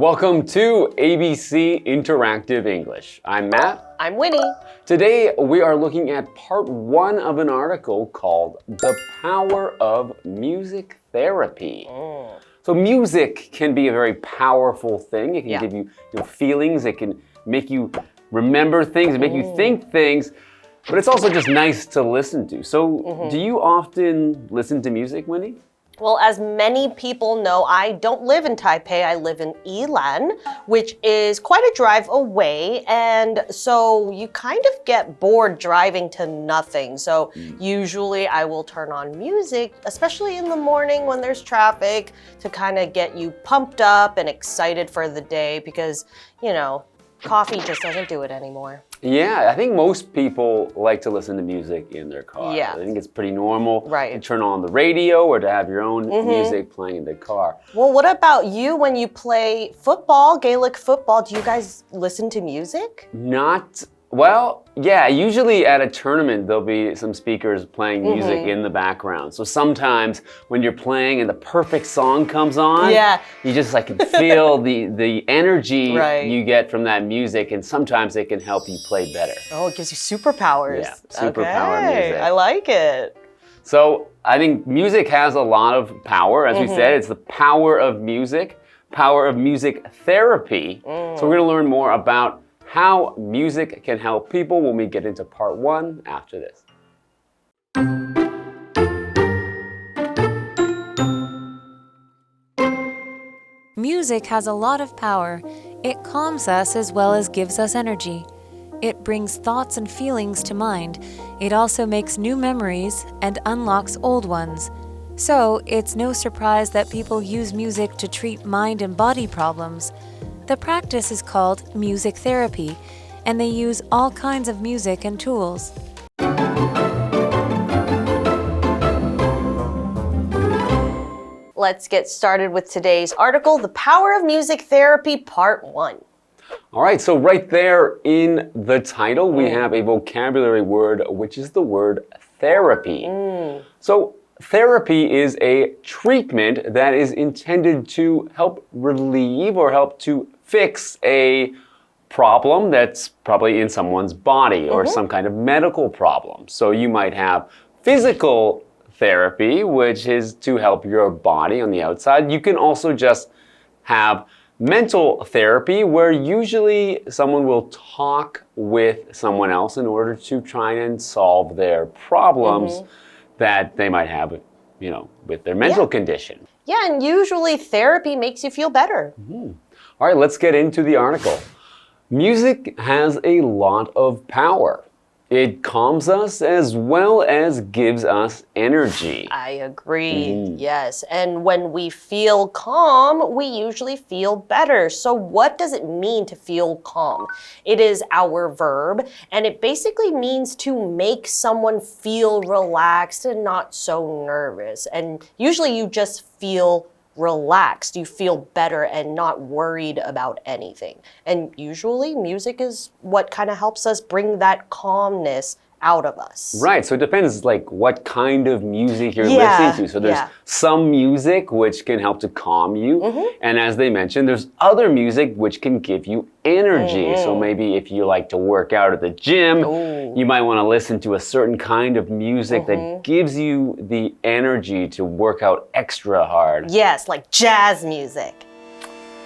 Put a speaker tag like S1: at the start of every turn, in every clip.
S1: Welcome to ABC Interactive English. I'm Matt.
S2: I'm Winnie.
S1: Today we are looking at part 1 of an article called The Power of Music Therapy. So music can be a very powerful thing. It can give you feelings. It can make you remember things, make you think things. But it's also just nice to listen to. So do you often listen to music, Winnie?
S2: Well, as many people know, I don't live in Taipei. I live in Yilan, which is quite a drive away. And so you kind of get bored driving to nothing. So usually I will turn on music, especially in the morning when there's traffic, to kind of get you pumped up and excited for the day because, you know, coffee just doesn't do it anymore.
S1: Yeah, I think most people like to listen to music in their car.
S2: Yeah.
S1: I think it's pretty normal to
S2: Right.
S1: turn on the radio or to have your own music playing in the car.
S2: Well, what about you when you play football, Gaelic football? Do you guys listen to music?
S1: Usually at a tournament, there'll be some speakers playing music in the background. So sometimes when you're playing and the perfect song comes on, you just can feel the energy you get from that music, and sometimes it can help you play better.
S2: Oh, it gives you superpowers.
S1: Yeah, superpower music.
S2: I like it.
S1: So I think music has a lot of power. As we said, it's the power of music therapy. So we're going to learn more about how music can help people when we get into part 1 after this.
S3: Music has a lot of power. It calms us as well as gives us energy. It brings thoughts and feelings to mind. It also makes new memories and unlocks old ones. So, it's no surprise that people use music to treat mind and body problems. The practice is called music therapy, and they use all kinds of music and tools.
S2: Let's get started with today's article, The Power of Music Therapy, Part 1.
S1: All right, so right there in the title, we have a vocabulary word, which is the word therapy. So therapy is a treatment that is intended to help relieve or help to fix a problem that's probably in someone's body or some kind of medical problem. So you might have physical therapy, which is to help your body on the outside. You can also just have mental therapy, where usually someone will talk with someone else in order to try and solve their problems that they might have, with their mental condition.
S2: Yeah, and usually therapy makes you feel better.
S1: All right, let's get into the article. Music has a lot of power. It calms us as well as gives us energy.
S2: I agree, yes. And when we feel calm, we usually feel better. So what does it mean to feel calm? It is our verb, and it basically means to make someone feel relaxed and not so nervous. And usually you just feel relaxed, you feel better and not worried about anything. And usually music is what kind of helps us bring that calmness out of us.
S1: Right, so it depends what kind of music you're listening to. So there's some music which can help to calm you. And as they mentioned, there's other music which can give you energy. So maybe if you like to work out at the gym, you might want to listen to a certain kind of music that gives you the energy to work out extra hard.
S2: Yes, like jazz music.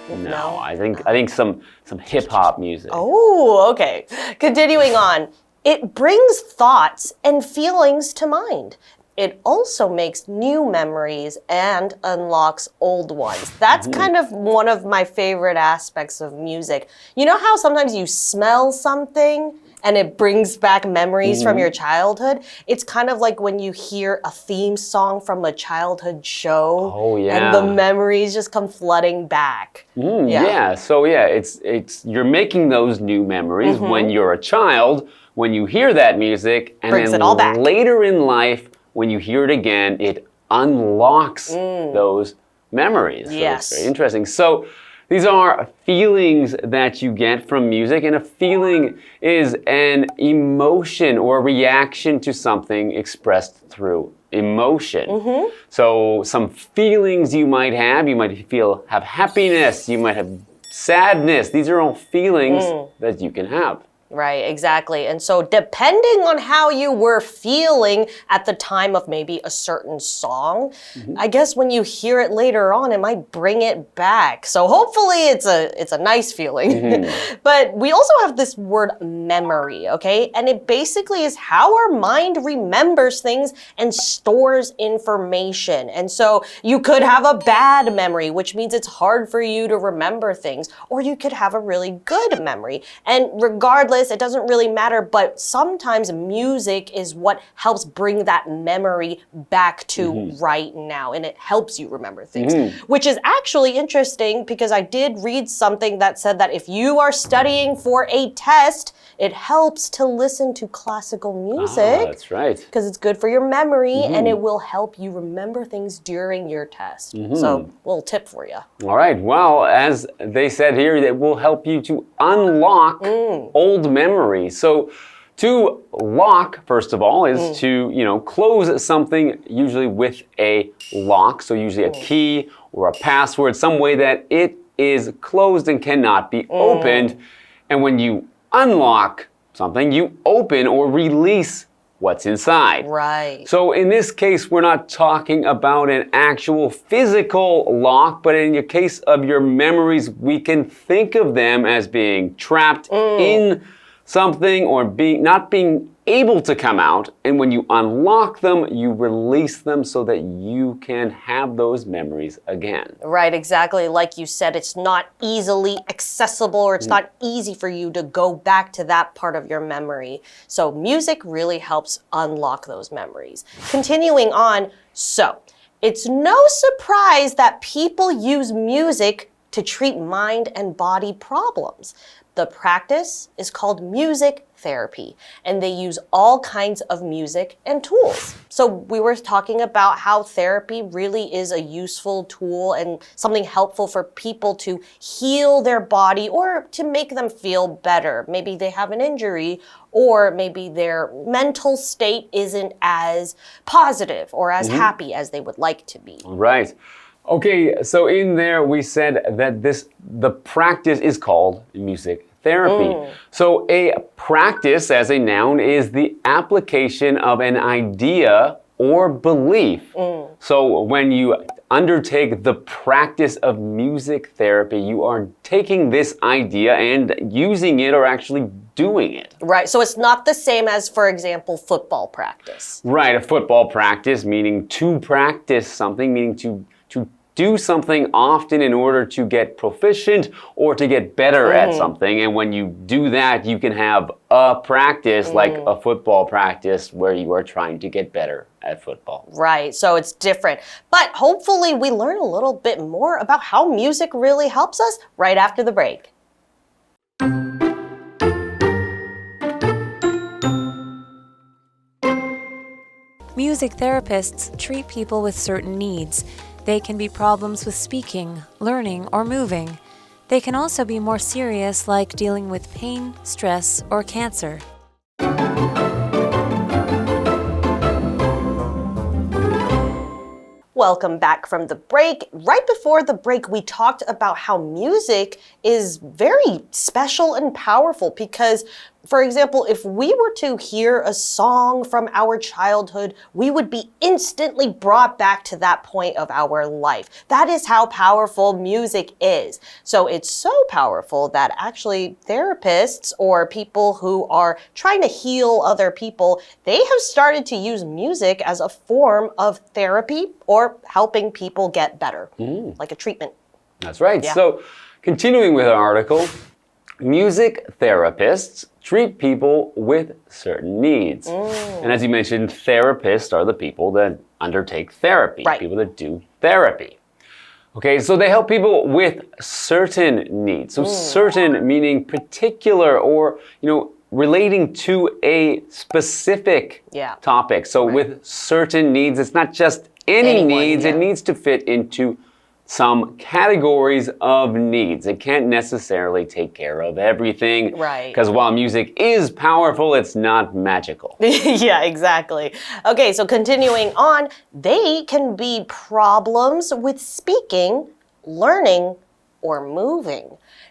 S1: No, I think some hip-hop music.
S2: Oh, okay. Continuing on. It brings thoughts and feelings to mind. It also makes new memories and unlocks old ones. That's kind of one of my favorite aspects of music. You know how sometimes you smell something and it brings back memories from your childhood? It's kind of like when you hear a theme song from a childhood show.
S1: Oh, yeah.
S2: And the memories just come flooding back.
S1: So it's you're making those new memories when you're a child, when you hear that music, and
S2: brings
S1: then
S2: it all back.
S1: Later in life, when you hear it again, it unlocks those memories. So
S2: Yes.
S1: it's very interesting. So these are feelings that you get from music, and a feeling is an emotion or a reaction to something expressed through emotion. So some feelings you might have happiness, you might have sadness. These are all feelings that you can have.
S2: Right, exactly. And so depending on how you were feeling at the time of maybe a certain song, I guess when you hear it later on, it might bring it back. So hopefully it's a nice feeling. But we also have this word memory, okay? And it basically is how our mind remembers things and stores information. And so you could have a bad memory, which means it's hard for you to remember things, or you could have a really good memory. And regardless, it doesn't really matter, but sometimes music is what helps bring that memory back to right now, and it helps you remember things, which is actually interesting because I did read something that said that if you are studying for a test, it helps to listen to classical music.
S1: That's right.
S2: Because it's good for your memory and it will help you remember things during your test. So, a little tip for you.
S1: All right. Well, as they said here, it will help you to unlock old memories. So, to lock, first of all, is to, close something usually with a lock. So, usually a key or a password, some way that it is closed and cannot be opened. And when you unlock something, you open or release what's inside.
S2: Right.
S1: So in this case, we're not talking about an actual physical lock, but in the case of your memories, we can think of them as being trapped in something or not being able to come out. And when you unlock them, you release them so that you can have those memories again.
S2: Right, exactly. Like you said, it's not easily accessible or it's not easy for you to go back to that part of your memory. So music really helps unlock those memories. Continuing on, so it's no surprise that people use music to treat mind and body problems. The practice is called music therapy, and they use all kinds of music and tools. So we were talking about how therapy really is a useful tool and something helpful for people to heal their body or to make them feel better. Maybe they have an injury, or maybe their mental state isn't as positive or as happy as they would like to be.
S1: Right. Okay, so in there we said that the practice is called music therapy. So a practice as a noun is the application of an idea or belief. So when you undertake the practice of music therapy, you are taking this idea and using it or actually doing it.
S2: Right, so it's not the same as, for example, football practice.
S1: Right, a football practice meaning to practice something, meaning to do something often in order to get proficient or to get better at something. And when you do that, you can have a practice like a football practice where you are trying to get better at football.
S2: Right, so it's different. But hopefully we learn a little bit more about how music really helps us right after the break.
S3: Music therapists treat people with certain needs. They can be problems with speaking, learning, or moving. They can also be more serious, like dealing with pain, stress, or cancer.
S2: Welcome back from the break. Right before the break, we talked about how music is very special and powerful because, for example, if we were to hear a song from our childhood, we would be instantly brought back to that point of our life. That is how powerful music is. So it's so powerful that actually therapists or people who are trying to heal other people, they have started to use music as a form of therapy or helping people get better, like a treatment.
S1: That's right.
S2: Yeah.
S1: So continuing with our article, music therapists treat people with certain needs. And as you mentioned, therapists are the people that undertake therapy, people that do therapy. Okay, so they help people with certain needs. So certain meaning particular or, relating to a specific topic. So with certain needs, it's not just any needs, it needs to fit into some categories of needs. It can't necessarily take care of everything.
S2: Right.
S1: Because while music is powerful, it's not magical.
S2: Yeah, exactly. Okay, so continuing on, they can be problems with speaking, learning, or moving.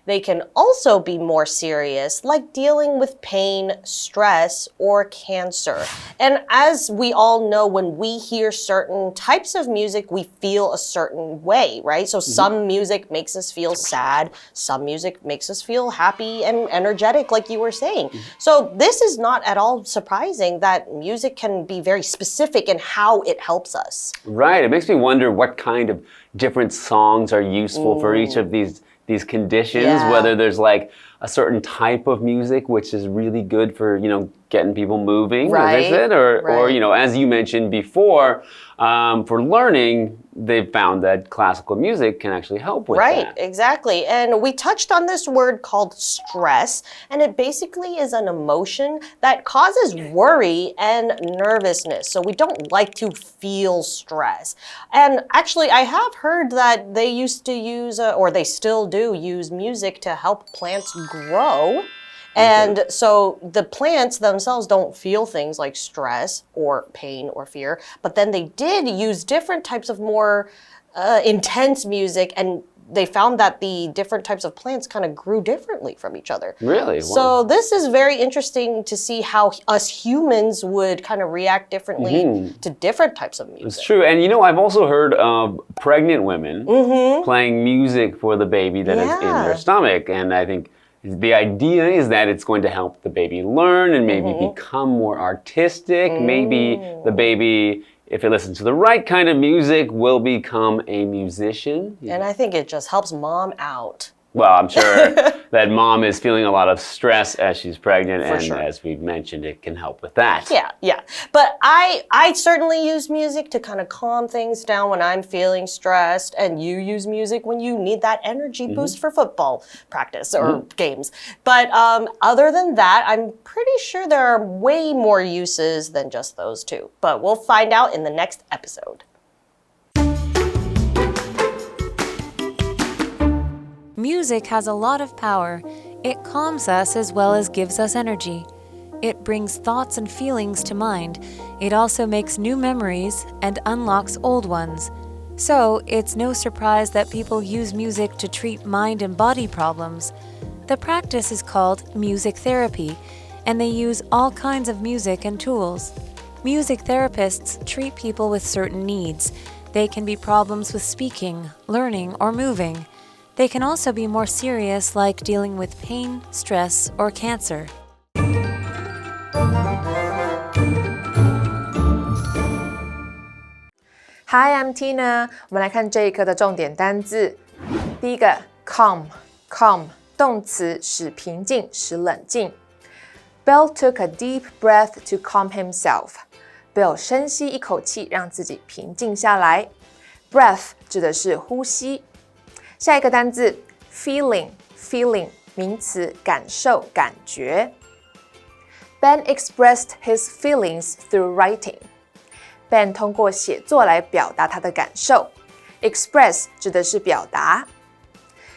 S2: They can also be more serious, like dealing with pain, stress, or cancer. And as we all know, when we hear certain types of music, we feel a certain way, right? So some music makes us feel sad, some music makes us feel happy and energetic, like you were saying. So this is not at all surprising that music can be very specific in how it helps us.
S1: Right. It makes me wonder what kind of different songs are useful for each of these conditions, whether there's like a certain type of music which is really good for, getting people moving,
S2: right.
S1: is it? Or, as you mentioned before, for learning, they've found that classical music can actually help with that.
S2: Right, exactly. And we touched on this word called stress, and it basically is an emotion that causes worry and nervousness. So we don't like to feel stress. And actually, I have heard that they used to use, or they still do use music to help plants grow. And so the plants themselves don't feel things like stress or pain or fear, but then they did use different types of more intense music, and they found that the different types of plants kind of grew differently from each other.
S1: Really? Wow.
S2: So this is very interesting to see how us humans would kind of react differently to different types of music.
S1: It's true. And I've also heard of pregnant women playing music for the baby that is in their stomach. And I think the idea is that it's going to help the baby learn and maybe become more artistic. Maybe the baby, if it listens to the right kind of music, will become a musician.
S2: And I think it just helps mom out.
S1: Well, I'm sure that mom is feeling a lot of stress as she's pregnant, and
S2: sure.
S1: as we've mentioned, it can help with that.
S2: Yeah. But I certainly use music to kind of calm things down when I'm feeling stressed, and you use music when you need that energy boost for football practice or games. But other than that, I'm pretty sure there are way more uses than just those two. But we'll find out in the next episode.
S3: Music has a lot of power. It calms us as well as gives us energy. It brings thoughts and feelings to mind. It also makes new memories and unlocks old ones. So, it's no surprise that people use music to treat mind and body problems. The practice is called music therapy, and they use all kinds of music and tools. Music therapists treat people with certain needs. They can be problems with speaking, learning, or moving. They can also be more serious, like dealing with pain, stress, or cancer.
S4: Hi, I'm Tina. 我们来看这一课的重点单字。第一个 calm 动词使平静，使冷静。Bill took a deep breath to calm himself. Bill 深吸一口气，让自己平静下来。Breath 指的是呼吸。下一个单字 feeling 名词，感受、感觉。Ben expressed his feelings through writing. Ben 通过写作来表达他的感受。Express 指的是表达。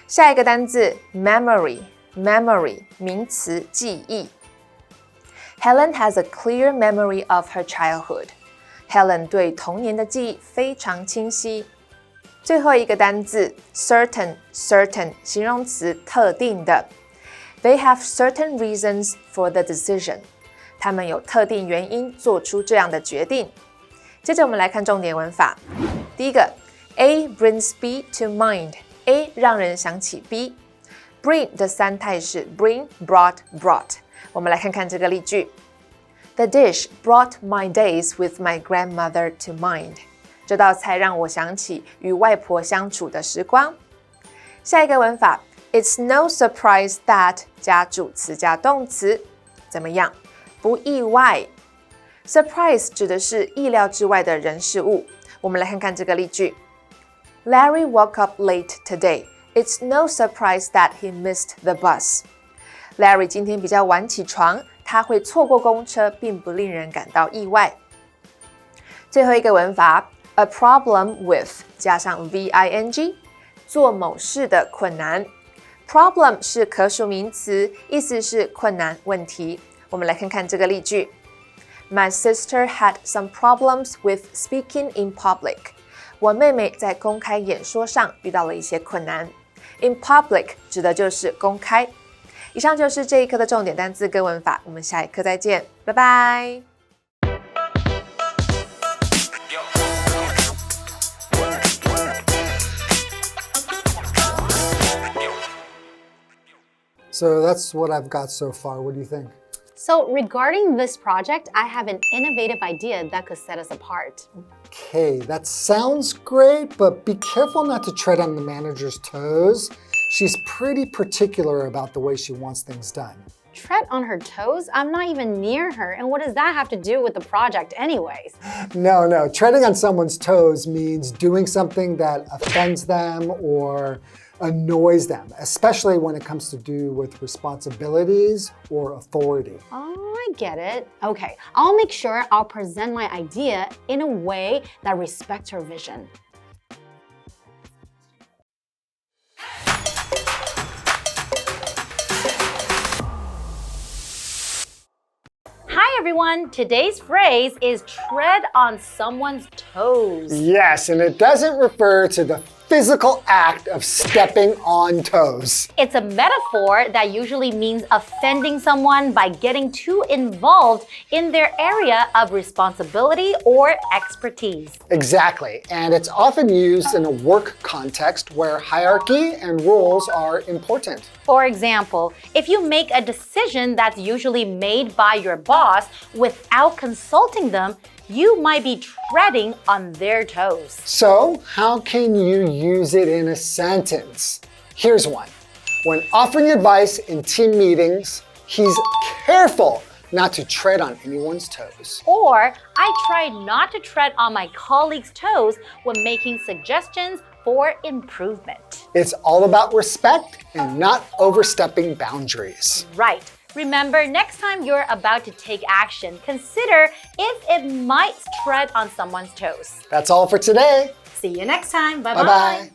S4: 下一个单字 memory 名词，记忆。Helen has a clear memory of her childhood. Helen 对童年的记忆非常清晰。最后一个单字 certain 形容词，特定的。They have certain reasons for the decision. 他们有特定原因做出这样的决定。接着我们来看重点文法。第一个 A brings B to mind. A 让人想起 B. Bring 的三态是 bring, brought. 我们来看看这个例句。The dish brought my days with my grandmother to mind. 这道菜让我想起与外婆相处的时光。下一个文法 It's no surprise that 加主词加动词，怎么样？不意外。Surprise 指的是意料之外的人事物。我们来看看这个例句。Larry woke up late today. It's no surprise that he missed the bus. Larry 今天比较晚起床，他会错过公车，并不令人感到意外。最后一个文法A problem with 加上 VING 做某事的困难。Problem 是可数名词，意思是困难、问题。我们来看看这个例句。My sister had some problems with speaking in public. 我妹妹在公开演说上遇到了一些困难。In public 指的就是公开。以上就是这一课的重点单字跟文法，我们下一课再见，拜拜。
S5: So that's what I've got so far. What do you think?
S6: So regarding this project, I have an innovative idea that could set us apart.
S5: Okay, that sounds great, but be careful not to tread on the manager's toes. She's pretty particular about the way she wants things done.
S6: Tread on her toes? I'm not even near her, and what does that have to do with the project anyways?
S5: No. Treading on someone's toes means doing something that offends them or annoys them, especially when it comes to do with responsibilities or authority.
S6: Oh, I get it. Okay, I'll make sure I'll present my idea in a way that respects her vision. Hi everyone, today's phrase is tread on someone's toes.
S5: Yes, and it doesn't refer to the physical act of stepping on toes.
S6: It's a metaphor that usually means offending someone by getting too involved in their area of responsibility or expertise.
S5: Exactly, and it's often used in a work context where hierarchy and rules are important.
S6: For example, if you make a decision that's usually made by your boss without consulting them, you might be treading on their toes.
S5: So, how can you use it in a sentence? Here's one. When offering advice in team meetings, he's careful not to tread on anyone's toes.
S6: Or, I try not to tread on my colleagues' toes when making suggestions for improvement.
S5: It's all about respect and not overstepping boundaries.
S6: Right. Remember, next time you're about to take action, consider if it might tread on someone's toes.
S5: That's all for today.
S6: See you next time.
S5: Bye-bye.